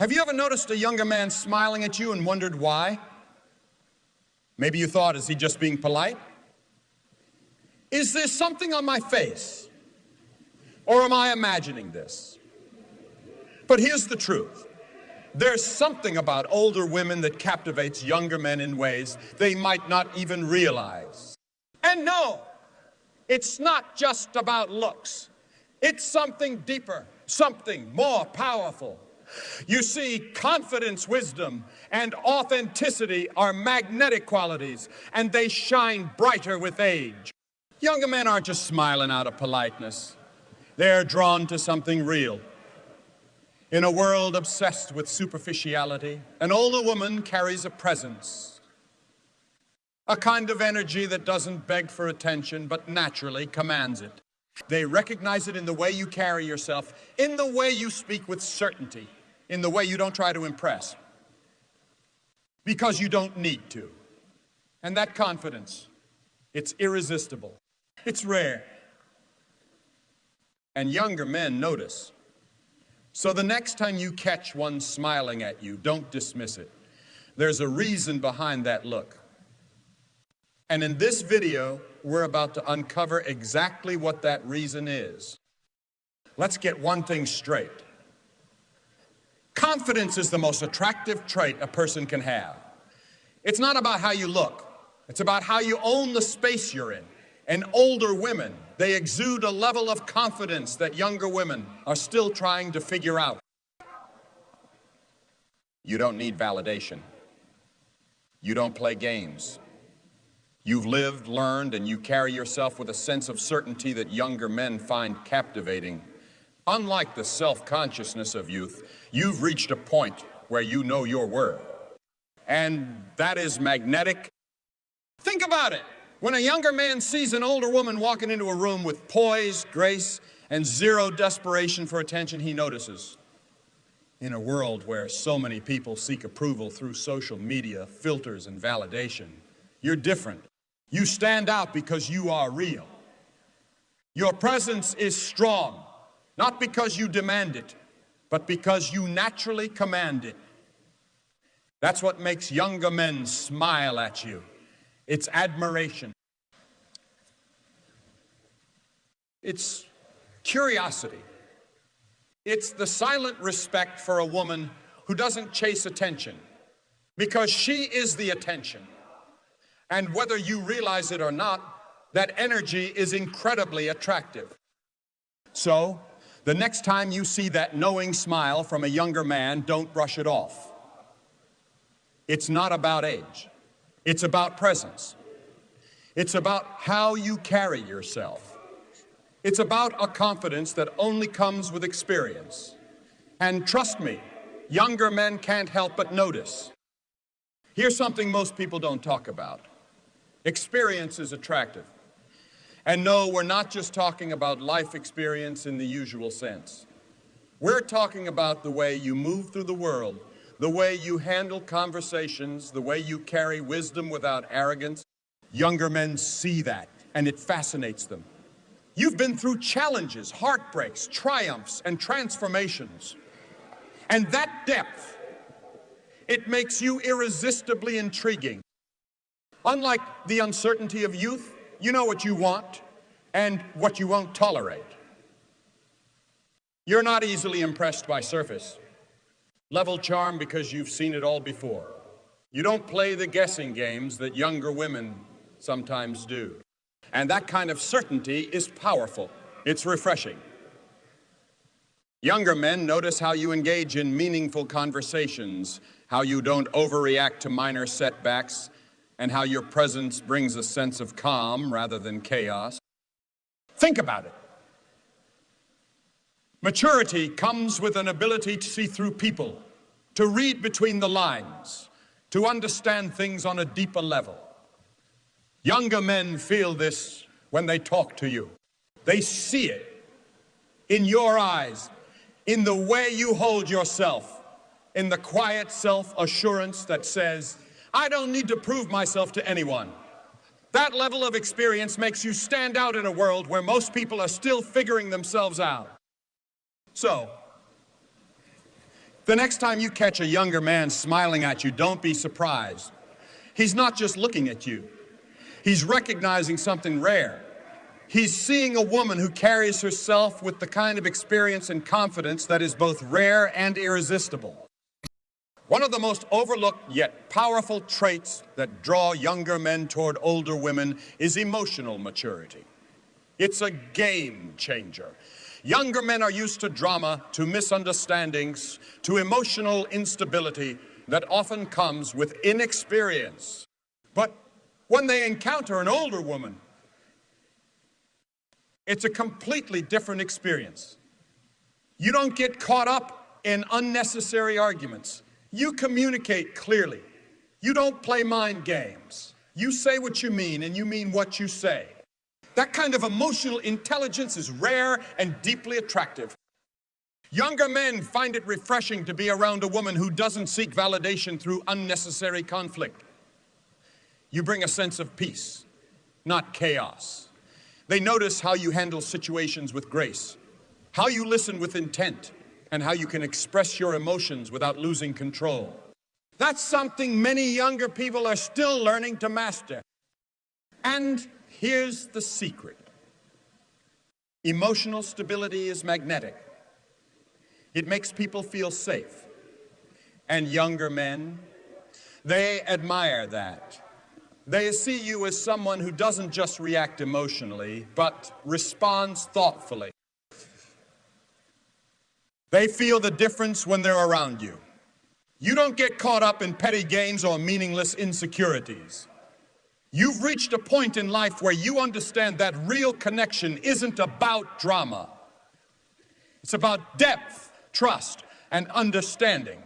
Have you ever noticed a younger man smiling at you and wondered why? Maybe you thought, is he just being polite? Is there something on my face? Or am I imagining this? But here's the truth. There's something about older women that captivates younger men in ways they might not even realize. And no, it's not just about looks. It's something deeper, something more powerful. You see, confidence, wisdom, and authenticity are magnetic qualities, and they shine brighter with age. Younger men aren't just smiling out of politeness. They're drawn to something real. In a world obsessed with superficiality, an older woman carries a presence, a kind of energy that doesn't beg for attention, but naturally commands it. They recognize it in the way you carry yourself, in the way you speak with certainty, in the way you don't try to impress, because you don't need to. And that confidence, it's irresistible. It's rare. And younger men notice. So the next time you catch one smiling at you, don't dismiss it. There's a reason behind that look. And in this video, we're about to uncover exactly what that reason is. Let's get one thing straight. Confidence is the most attractive trait a person can have. It's not about how you look. It's about how you own the space you're in. And older women, they exude a level of confidence that younger women are still trying to figure out. You don't need validation. You don't play games. You've lived, learned, and you carry yourself with a sense of certainty that younger men find captivating. Unlike the self-consciousness of youth, you've reached a point where you know your worth. And that is magnetic. Think about it. When a younger man sees an older woman walking into a room with poise, grace, and zero desperation for attention, he notices. In a world where so many people seek approval through social media, filters, and validation, you're different. You stand out because you are real. Your presence is strong, not because you demand it, but because you naturally command it. That's what makes younger men smile at you. It's admiration. It's curiosity. It's the silent respect for a woman who doesn't chase attention, because she is the attention. And whether you realize it or not, that energy is incredibly attractive. So, the next time you see that knowing smile from a younger man, don't brush it off. It's not about age. It's about presence. It's about how you carry yourself. It's about a confidence that only comes with experience. And trust me, younger men can't help but notice. Here's something most people don't talk about. Experience is attractive. And no, we're not just talking about life experience in the usual sense. We're talking about the way you move through the world, the way you handle conversations, the way you carry wisdom without arrogance. Younger men see that, and it fascinates them. You've been through challenges, heartbreaks, triumphs, and transformations. And that depth, it makes you irresistibly intriguing. Unlike the uncertainty of youth, you know what you want and what you won't tolerate. You're not easily impressed by surface level charm because you've seen it all before. You don't play the guessing games that younger women sometimes do. And that kind of certainty is powerful. It's refreshing. Younger men notice how you engage in meaningful conversations, how you don't overreact to minor setbacks, and how your presence brings a sense of calm rather than chaos. Think about it. Maturity comes with an ability to see through people, to read between the lines, to understand things on a deeper level. Younger men feel this when they talk to you. They see it in your eyes, in the way you hold yourself, in the quiet self-assurance that says, I don't need to prove myself to anyone. That level of experience makes you stand out in a world where most people are still figuring themselves out. So, The next time you catch a younger man smiling at you, don't be surprised. He's not just looking at you. He's recognizing something rare. He's seeing a woman who carries herself with the kind of experience and confidence that is both rare and irresistible. One of the most overlooked yet powerful traits that draw younger men toward older women is emotional maturity. It's a game changer. Younger men are used to drama, to misunderstandings, to emotional instability that often comes with inexperience. But when they encounter an older woman, it's a completely different experience. You don't get caught up in unnecessary arguments. You communicate clearly. You don't play mind games. You say what you mean, and you mean what you say. That kind of emotional intelligence is rare and deeply attractive. Younger men find it refreshing to be around a woman who doesn't seek validation through unnecessary conflict. You bring a sense of peace, not chaos. They notice how you handle situations with grace, how you listen with intent, and how you can express your emotions without losing control. That's something many younger people are still learning to master. And here's the secret. Emotional stability is magnetic. It makes people feel safe. And younger men, they admire that. They see you as someone who doesn't just react emotionally, but responds thoughtfully. They feel the difference when they're around you. You don't get caught up in petty games or meaningless insecurities. You've reached a point in life where you understand that real connection isn't about drama. It's about depth, trust, and understanding.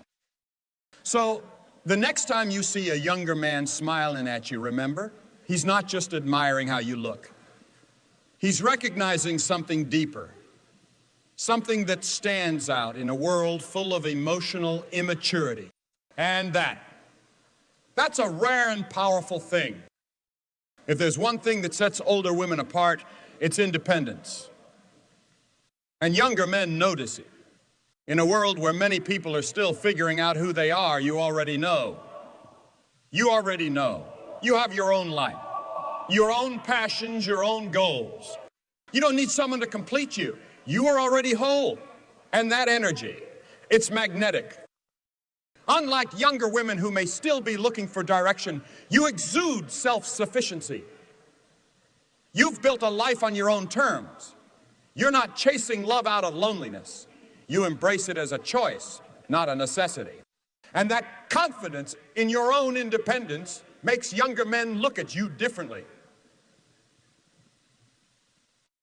So, the next time you see a younger man smiling at you, remember, he's not just admiring how you look. He's recognizing something deeper, something that stands out in a world full of emotional immaturity. And that's a rare and powerful thing. If there's one thing that sets older women apart, it's independence. And younger men notice it. In a world where many people are still figuring out who they are, you already know. You already know. You have your own life, your own passions, your own goals. You don't need someone to complete you. You are already whole. And that energy, it's magnetic. Unlike younger women who may still be looking for direction, you exude self-sufficiency. You've built a life on your own terms. You're not chasing love out of loneliness. You embrace it as a choice, not a necessity. And that confidence in your own independence makes younger men look at you differently.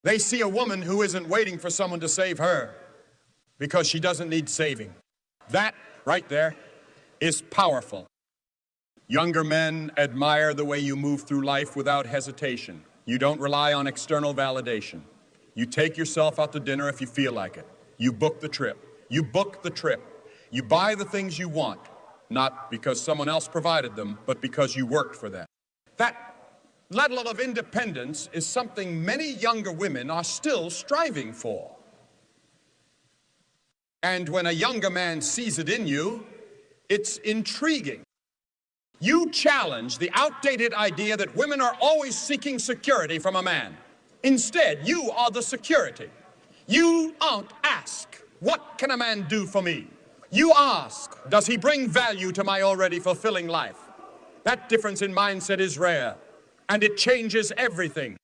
They see a woman who isn't waiting for someone to save her because she doesn't need saving. That right there is powerful. Younger men admire the way you move through life without hesitation. You don't rely on external validation. You take yourself out to dinner if you feel like it. You book the trip. You book the trip. You buy the things you want, not because someone else provided them, but because you worked for them. That level of independence is something many younger women are still striving for. And when a younger man sees it in you, it's intriguing. You challenge the outdated idea that women are always seeking security from a man. Instead, you are the security. You don't ask, what can a man do for me? You ask, does he bring value to my already fulfilling life? That difference in mindset is rare, and it changes everything.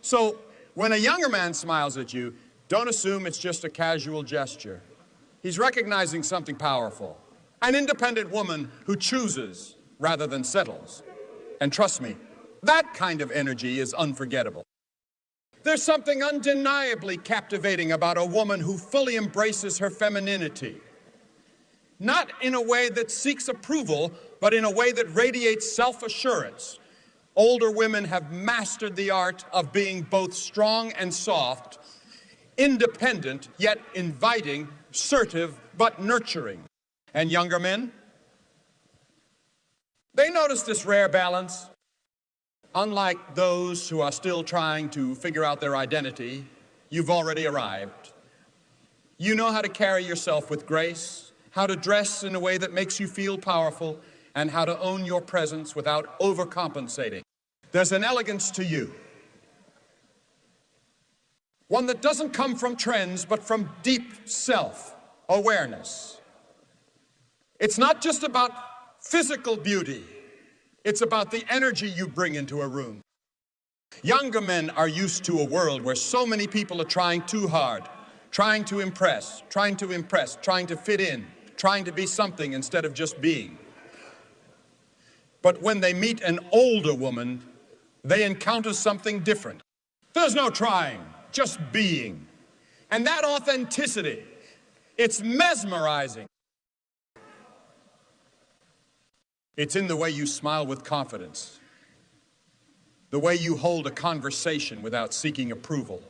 So, when a younger man smiles at you, don't assume it's just a casual gesture. He's recognizing something powerful. An independent woman who chooses rather than settles. And trust me, that kind of energy is unforgettable. There's something undeniably captivating about a woman who fully embraces her femininity. Not in a way that seeks approval, but in a way that radiates self-assurance. Older women have mastered the art of being both strong and soft, independent yet inviting, assertive but nurturing. And younger men? They notice this rare balance. Unlike those who are still trying to figure out their identity, you've already arrived. You know how to carry yourself with grace how to dress in a way that makes you feel powerful, and how to own your presence without overcompensating. There's an elegance to you, one that doesn't come from trends, but from deep self-awareness. It's not just about physical beauty, it's about the energy you bring into a room. Younger men are used to a world where so many people are trying too hard, trying to impress, trying to fit in, trying to be something instead of just being. But when they meet an older woman, they encounter something different. There's no trying, just being. And that authenticity, it's mesmerizing. It's in the way you smile with confidence, the way you hold a conversation without seeking approval,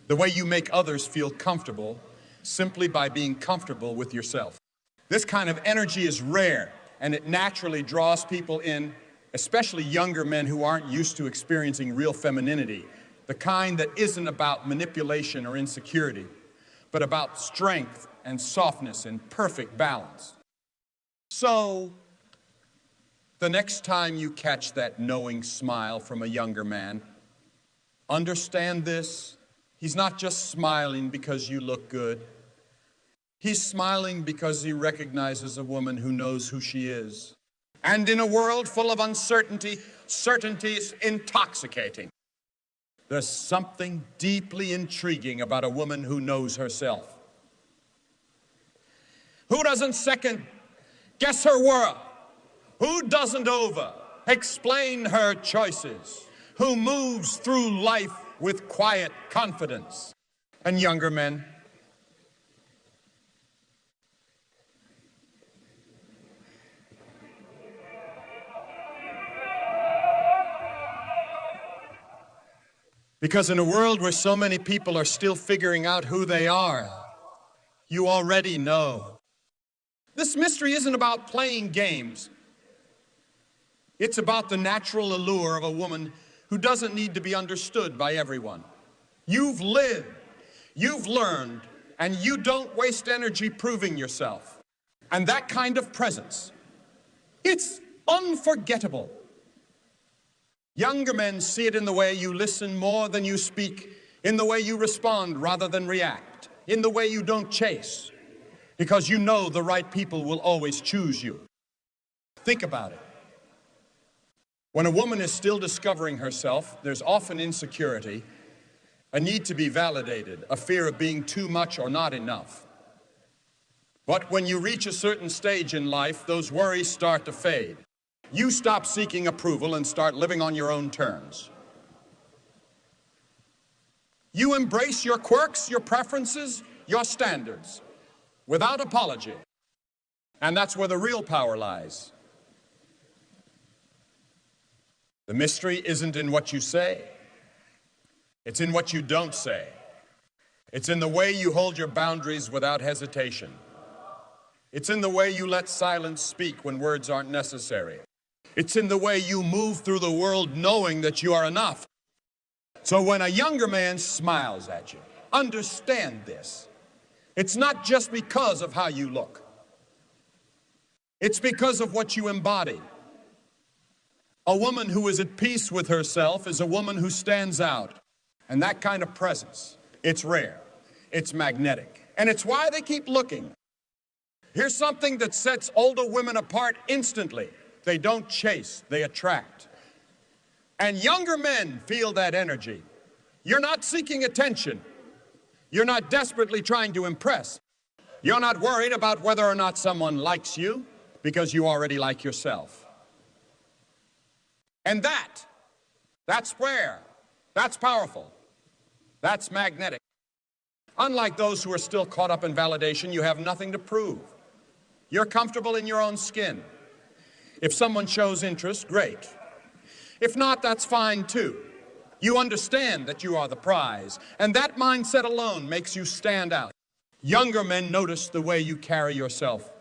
the way you make others feel comfortable simply by being comfortable with yourself. This kind of energy is rare, and it naturally draws people in, especially younger men who aren't used to experiencing real femininity, the kind that isn't about manipulation or insecurity, but about strength and softness and perfect balance. So, the next time you catch that knowing smile from a younger man, understand this: he's not just smiling because you look good. He's smiling because he recognizes a woman who knows who she is. And in a world full of uncertainty, certainty is intoxicating. There's something deeply intriguing about a woman who knows herself, who doesn't second guess her world, who doesn't explain her choices, who moves through life with quiet confidence. And younger men, because in a world where so many people are still figuring out who they are, you already know. This mystery isn't about playing games. It's about the natural allure of a woman who doesn't need to be understood by everyone. You've lived, you've learned, and you don't waste energy proving yourself. And that kind of presence, it's unforgettable. Younger men see it in the way you listen more than you speak, in the way you respond rather than react, in the way you don't chase, because you know the right people will always choose you. Think about it. When a woman is still discovering herself, there's often insecurity, a need to be validated, a fear of being too much or not enough. But when you reach a certain stage in life, those worries start to fade. You stop seeking approval and start living on your own terms. You embrace your quirks, your preferences, your standards, without apology. And that's where the real power lies. The mystery isn't in what you say. It's in what you don't say. It's in the way you hold your boundaries without hesitation. It's in the way you let silence speak when words aren't necessary. It's in the way you move through the world knowing that you are enough. So when a younger man smiles at you, understand this. It's not just because of how you look. It's because of what you embody. A woman who is at peace with herself is a woman who stands out. And that kind of presence, it's rare, it's magnetic, and it's why they keep looking. Here's something that sets older women apart instantly. They don't chase, they attract. And younger men feel that energy. You're not seeking attention. You're not desperately trying to impress. You're not worried about whether or not someone likes you, because you already like yourself. And that's rare, that's powerful, that's magnetic. Unlike those who are still caught up in validation, you have nothing to prove. You're comfortable in your own skin. If someone shows interest, great. If not, that's fine too. You understand that you are the prize, and that mindset alone makes you stand out. Younger men notice the way you carry yourself,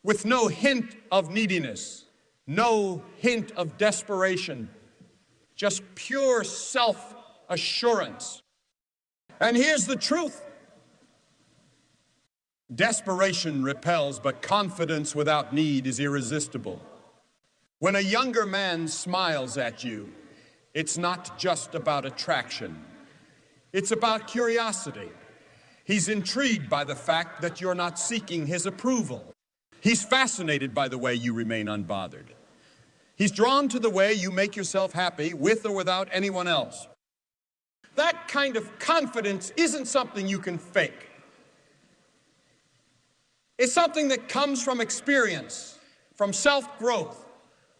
with no hint of neediness, no hint of desperation, just pure self-assurance. And here's the truth. Desperation repels, but confidence without need is irresistible. When a younger man smiles at you, it's not just about attraction. It's about curiosity. He's intrigued by the fact that you're not seeking his approval. He's fascinated by the way you remain unbothered. He's drawn to the way you make yourself happy with or without anyone else. That kind of confidence isn't something you can fake. It's something that comes from experience, from self-growth,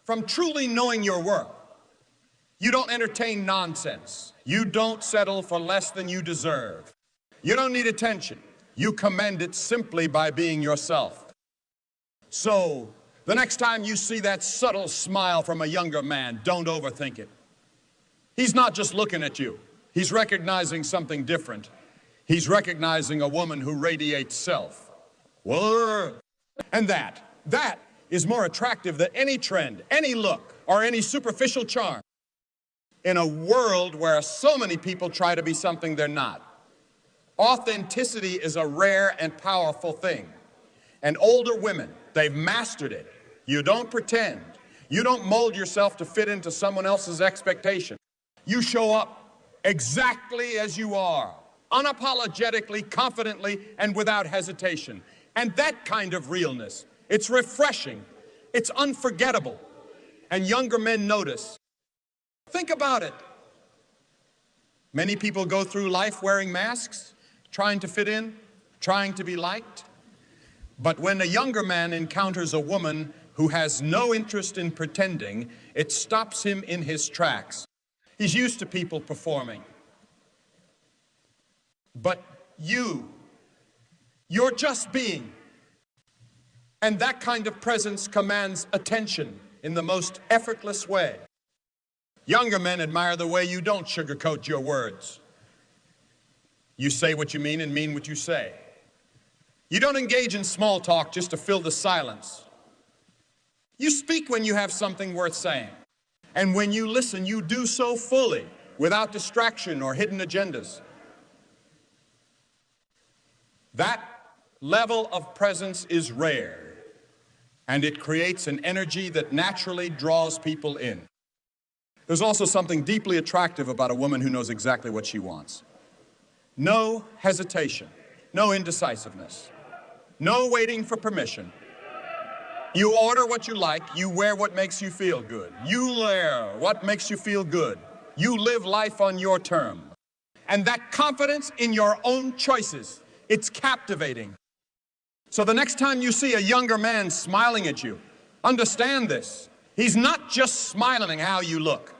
from truly knowing your worth. You don't entertain nonsense. You don't settle for less than you deserve. You don't need attention. You command it simply by being yourself. So, the next time you see that subtle smile from a younger man, don't overthink it. He's not just looking at you. He's recognizing something different. He's recognizing a woman who radiates self. And that is more attractive than any trend, any look, or any superficial charm. In a world where so many people try to be something they're not, authenticity is a rare and powerful thing. And older women, they've mastered it. You don't pretend. You don't mold yourself to fit into someone else's expectation. You show up exactly as you are, unapologetically, confidently, and without hesitation. And that kind of realness, it's refreshing, it's unforgettable. And younger men notice. Think about it. Many people go through life wearing masks, trying to fit in, trying to be liked. But when a younger man encounters a woman who has no interest in pretending, it stops him in his tracks. He's used to people performing. But you're just being. And that kind of presence commands attention in the most effortless way. Younger men admire the way you don't sugarcoat your words. You say what you mean and mean what you say. You don't engage in small talk just to fill the silence. You speak when you have something worth saying. And when you listen, you do so fully, without distraction or hidden agendas. That level of presence is rare, and it creates an energy that naturally draws people in. There's also something deeply attractive about a woman who knows exactly what she wants. No hesitation, no indecisiveness, no waiting for permission. You order what you like, you wear what makes you feel good. You wear what makes you feel good. You live life on your terms. And that confidence in your own choices, it's captivating. So the next time you see a younger man smiling at you, understand this. He's not just smiling at how you look.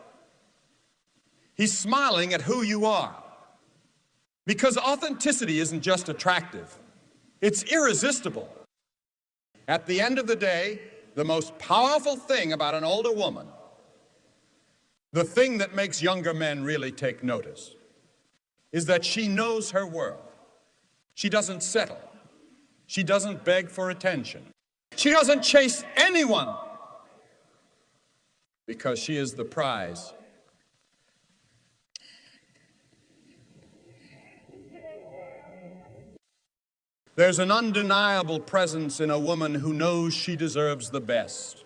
He's smiling at who you are. Because authenticity isn't just attractive. It's irresistible. At the end of the day, the most powerful thing about an older woman, the thing that makes younger men really take notice, is that she knows her worth. She doesn't settle. She doesn't beg for attention. She doesn't chase anyone because she is the prize. There's an undeniable presence in a woman who knows she deserves the best.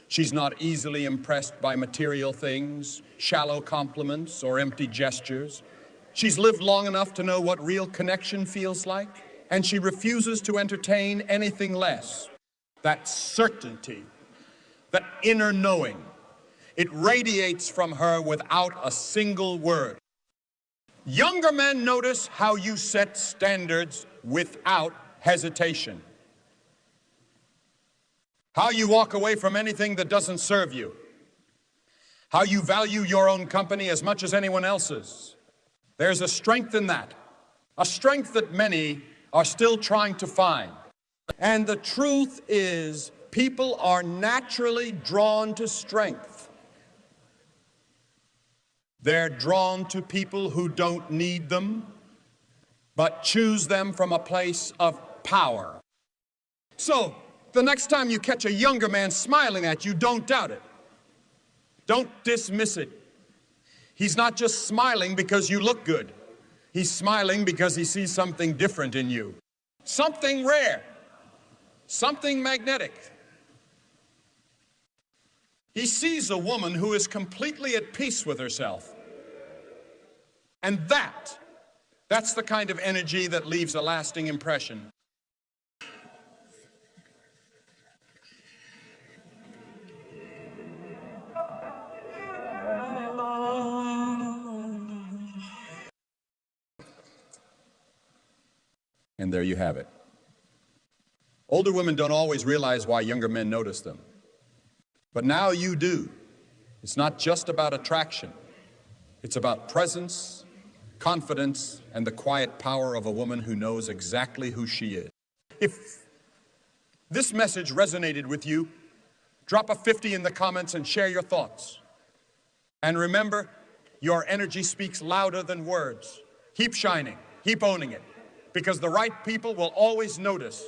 She's not easily impressed by material things, shallow compliments, or empty gestures. She's lived long enough to know what real connection feels like, and she refuses to entertain anything less. That certainty, that inner knowing, it radiates from her without a single word. Younger men notice how you set standards without hesitation. How you walk away from anything that doesn't serve you. How you value your own company as much as anyone else's. There's a strength in that. A strength that many are still trying to find. And the truth is, people are naturally drawn to strength. They're drawn to people who don't need them, but choose them from a place of power. So, the next time you catch a younger man smiling at you, don't doubt it. Don't dismiss it. He's not just smiling because you look good. He's smiling because he sees something different in you. something rare, something magnetic. He sees a woman who is completely at peace with herself. And that's the kind of energy that leaves a lasting impression. And there you have it. Older women don't always realize why younger men notice them. But now you do. It's not just about attraction. It's about presence, confidence, and the quiet power of a woman who knows exactly who she is. If this message resonated with you, drop a 50 in the comments and share your thoughts. And remember, your energy speaks louder than words. Keep shining, keep owning it, because the right people will always notice